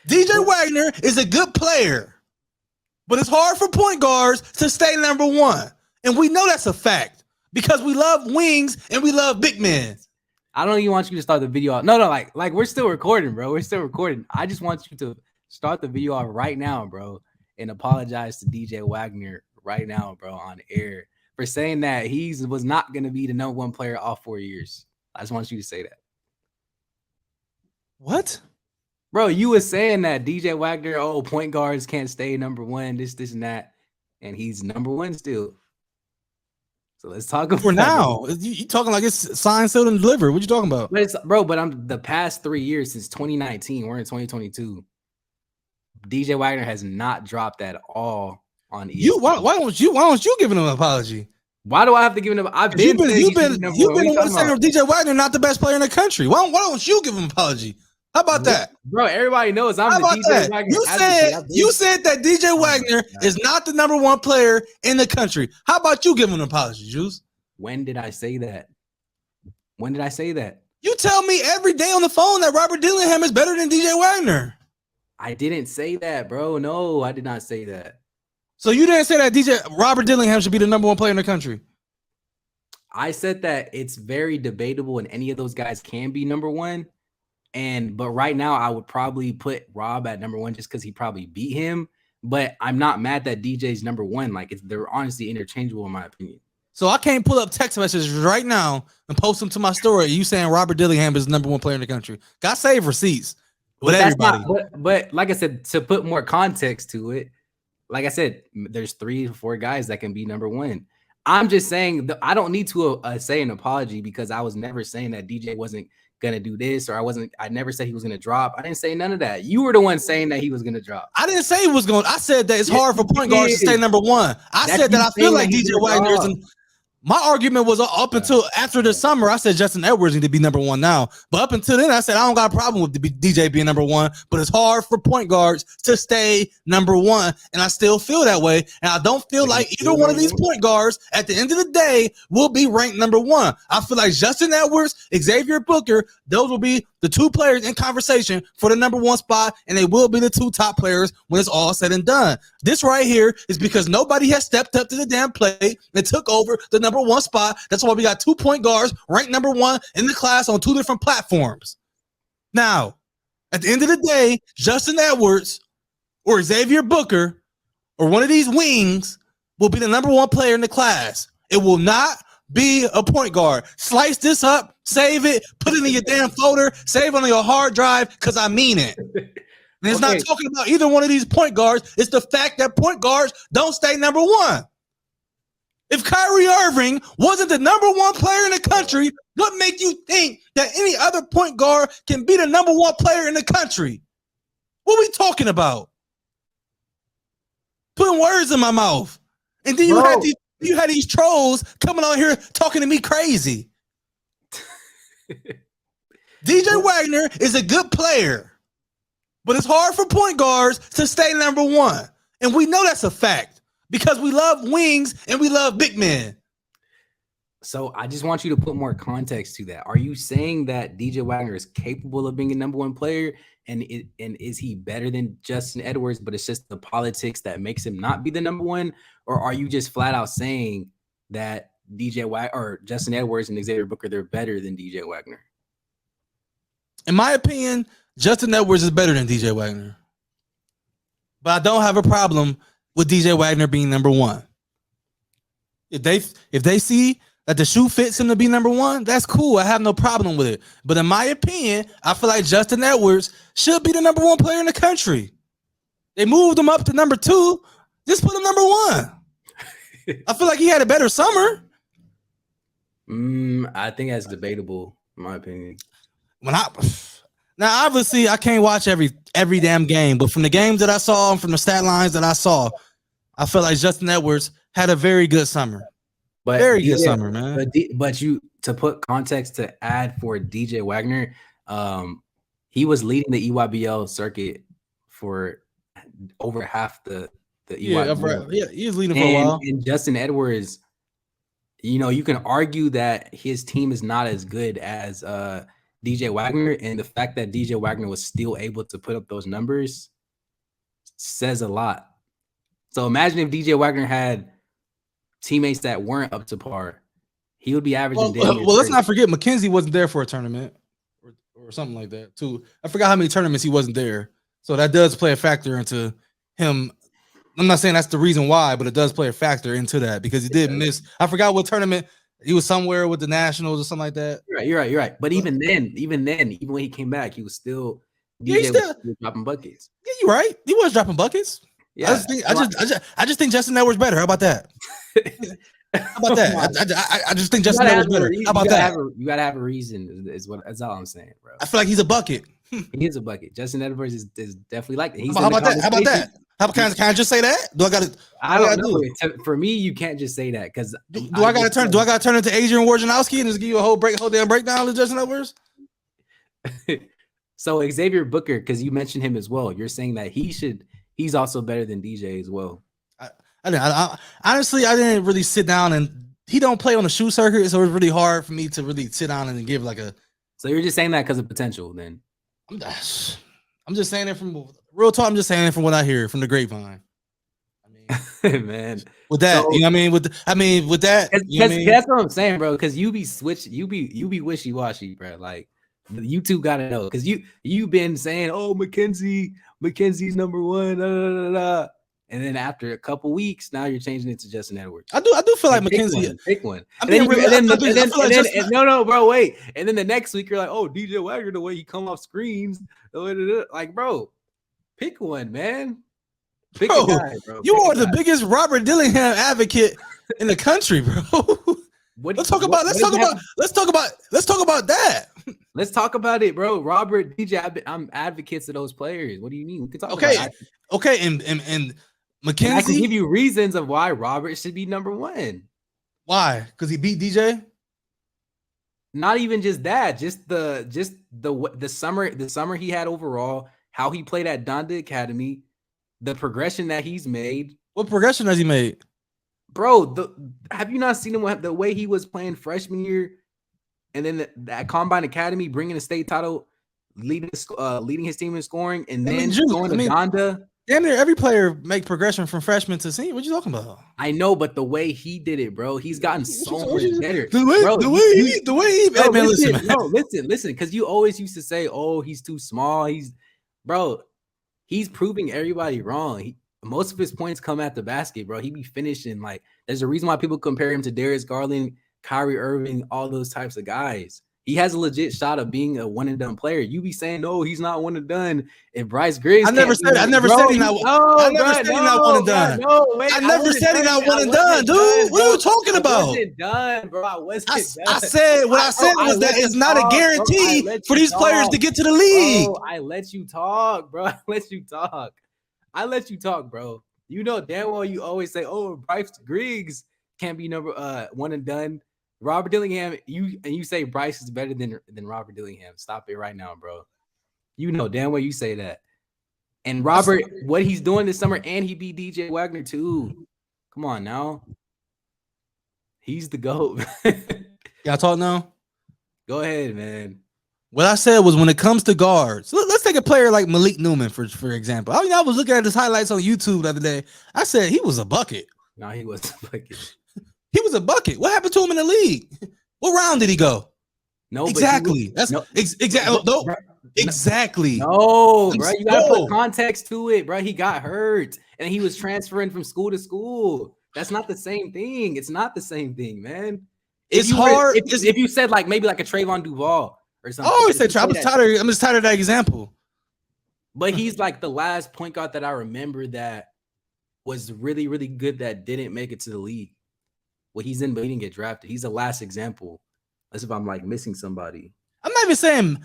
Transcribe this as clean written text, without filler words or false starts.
DJ Wagner is a good player, but it's hard for point guards to stay number one. And we know that's a fact because we love wings and we love big men. I don't even want you to start the video off. No, like we're still recording, bro. We're still recording. I just want you to start the video off right now, bro, and apologize to DJ Wagner right now, bro, on air for saying that he was not going to be the number one player all 4 years. I just want you to say that. What? Bro, you was saying that DJ Wagner, point guards can't stay number one, this, and that, and he's number one still. So let's talk about for now. You talking like it's signed, sealed, and delivered. What you talking about? But I'm the past 3 years since 2019. We're in 2022. DJ Wagner has not dropped at all on ESPN. Why don't you give him an apology? Why do I have to give him? You've been the one saying DJ Wagner not the best player in the country. Why don't you give him an apology? How about that, bro? Everybody knows I'm the DJ Wagner. You said that DJ Wagner is not the number one player in the country. How about you give him an apology, Juice? When did I say that? When did I say that? You tell me every day on the phone that Robert Dillingham is better than DJ Wagner. I didn't say that, bro. No, I did not say that. So you didn't say that Robert Dillingham should be the number one player in the country? I said that it's very debatable and any of those guys can be number one. But right now I would probably put Rob at number one just because he probably beat him. But I'm not mad that DJ's number one. Like they're honestly interchangeable in my opinion. So I can't pull up text messages right now and post them to my story. You saying Robert Dillingham is the number one player in the country? Got save receipts with everybody. But like I said, to put more context to it, like I said, there's 3 or 4 guys that can be number one. I'm just saying I don't need to say an apology because I was never saying that DJ wasn't gonna do this, or I never said he was gonna drop. I didn't say none of that. You were the one saying that he was gonna drop. I didn't say he was going. I said that it's hard for point guards to stay number one. I said that I feel like DJ Wagner isn't. My argument was up until after the summer. I said Justin Edwards need to be number one now. But up until then, I said I don't got a problem with DJ being number one. But it's hard for point guards to stay number one. And I still feel that way. And I don't feel like either one of these point guards at the end of the day will be ranked number one. I feel like Justin Edwards, Xavier Booker, those will be the 2 players in conversation for the number one spot. And they will be the 2 top players when it's all said and done. This right here is because nobody has stepped up to the damn plate and took over the number one spot. That's why we got 2 point guards ranked number one in the class on 2 different platforms. Now, at the end of the day, Justin Edwards or Xavier Booker or one of these wings will be the number one player in the class. It will not be a point guard. Slice this up, save it, put it in your damn folder, save it on your hard drive, because I mean it. And it's not talking about either one of these point guards. It's the fact that point guards don't stay number one. If Kyrie Irving wasn't the number one player in the country, what make you think that any other point guard can be the number one player in the country? What are we talking about? Putting words in my mouth. And then you had these trolls coming on here talking to me crazy. DJ Wagner is a good player, but it's hard for point guards to stay number one. And we know that's a fact because we love wings and we love big men. So I just want you to put more context to that. Are you saying that DJ Wagner is capable of being a number one player? And is he better than Justin Edwards, but it's just the politics that makes him not be the number one? Or are you just flat out saying that DJ Wagner or Justin Edwards and Xavier Booker, they're better than DJ Wagner? In my opinion, Justin Edwards is better than DJ Wagner. But I don't have a problem with DJ Wagner being number one. If they see that the shoe fits him to be number one, that's cool. I have no problem with it. But in my opinion, I feel like Justin Edwards should be the number one player in the country. They moved him up to number 2. Just put him number 1. I feel like he had a better summer. I think that's debatable, in my opinion. Now, obviously, I can't watch every damn game, but from the games that I saw and from the stat lines that I saw, I feel like Justin Edwards had a very good summer. Very good summer, man. But you, to put context to add for DJ Wagner, he was leading the EYBL circuit for over half the EYBL. Yeah, he was leading for a while. And Justin Edwards, you can argue that his team is not as good as DJ Wagner, and the fact that DJ Wagner was still able to put up those numbers says a lot. So imagine if DJ Wagner had teammates that weren't up to par, he would be averaging. Well, let's not forget McKenzie wasn't there for a tournament or something like that too. I forgot how many tournaments he wasn't there, so that does play a factor into him. I'm not saying that's the reason why, but it does play a factor into that because he did miss. I forgot what tournament he was somewhere with the Nationals or something like that. You're right. But even then, even when he came back, he was still dropping buckets. Yeah, you're right. He was dropping buckets. Yeah, I just think Justin Edwards better. How about that? How about that? I just think Justin Edwards better. How about that? You gotta have a reason. That's all I'm saying, bro. I feel like he's a bucket. He is a bucket. Justin Edwards is definitely like that. How about that? Can I just say that? Do I got to? I don't know. For me, you can't just say that because do I got to turn into Adrian Wojnarowski and just give you a whole damn breakdown of Justin Edwards? So Xavier Booker, because you mentioned him as well, you're saying that he's also better than DJ as well. I honestly, I didn't really sit down, and he don't play on the shoe circuit, so it's really hard for me to really sit down and give like a. So you're just saying that because of potential, then? I'm just saying it from real talk. I'm just saying it from what I hear from the grapevine. I mean, man, with that, you know what I mean? With that, that's what I'm saying, bro. Because you be wishy washy, bro. Like YouTube gotta know because you've been saying, oh, McKenzie's number one, and then after a couple weeks, now you're changing it to Justin Edwards. I do feel like McKenzie. Pick one. No, bro, wait. And then the next week you're like, oh, DJ Wagner, the way he come off screens, like, bro, pick one, man. Pick a guy, bro. You are the biggest Robert Dillingham advocate in the country, bro. Let's talk about that. Let's talk about it, bro. Robert, DJ, I'm advocates of those players. What do you mean? We can talk about it. Okay, and McKenzie, I can give you reasons of why Robert should be number one. Why? Because he beat DJ? Not even just that, just the summer he had overall, how he played at Donda Academy, the progression that he's made. What progression has he made? Bro, have you not seen him the way he was playing freshman year, and then that Combine Academy bringing a state title, leading his team in scoring, and then going to Donda. Damn near every player make progression from freshman to senior. What you talking about? I know, but the way he did it, bro, he's gotten so much better. The way he listen, because you always used to say, oh, he's too small. He's proving everybody wrong. Most of his points come at the basket, bro. He be finishing. Like, there's a reason why people compare him to Darius Garland, Kyrie Irving, all those types of guys. He has a legit shot of being a one and done player. You be saying, no, he's not one and done. If Bryce Griggs, I never said he's not one and done. I never said he's not one and done, dude. What are you talking about? I wasn't done, bro. I wasn't done. I said was that it's not a guarantee for these players to get to the league. Bro, I let you talk, bro. I let you talk, bro. You know damn well you always say, oh, Bryce Griggs can't be number one and done. Robert Dillingham, you say Bryce is better than Robert Dillingham. Stop it right now, bro. You know damn well you say that. And Robert, what he's doing this summer, and he beat DJ Wagner too. Come on now. He's the GOAT. Y'all talk now? Go ahead, man. What I said was when it comes to guards, let's take a player like Malik Newman, for example. I was looking at his highlights on YouTube the other day. I said he was a bucket. No, he wasn't a bucket. He was a bucket. What happened to him in the league? What round did he go? No, exactly. Exactly. No, bro. You gotta put context to it, bro. He got hurt and he was transferring from school to school. That's not the same thing. It's not the same thing, man. It's hard. If you said like maybe like a Trayvon Duval or something. I always say I'm just tired of that example. But he's like the last point guard that I remember that was really, really good that didn't make it to the league. Well, he's in, but he didn't get drafted. He's the last example. As if I'm like missing somebody. I'm not even saying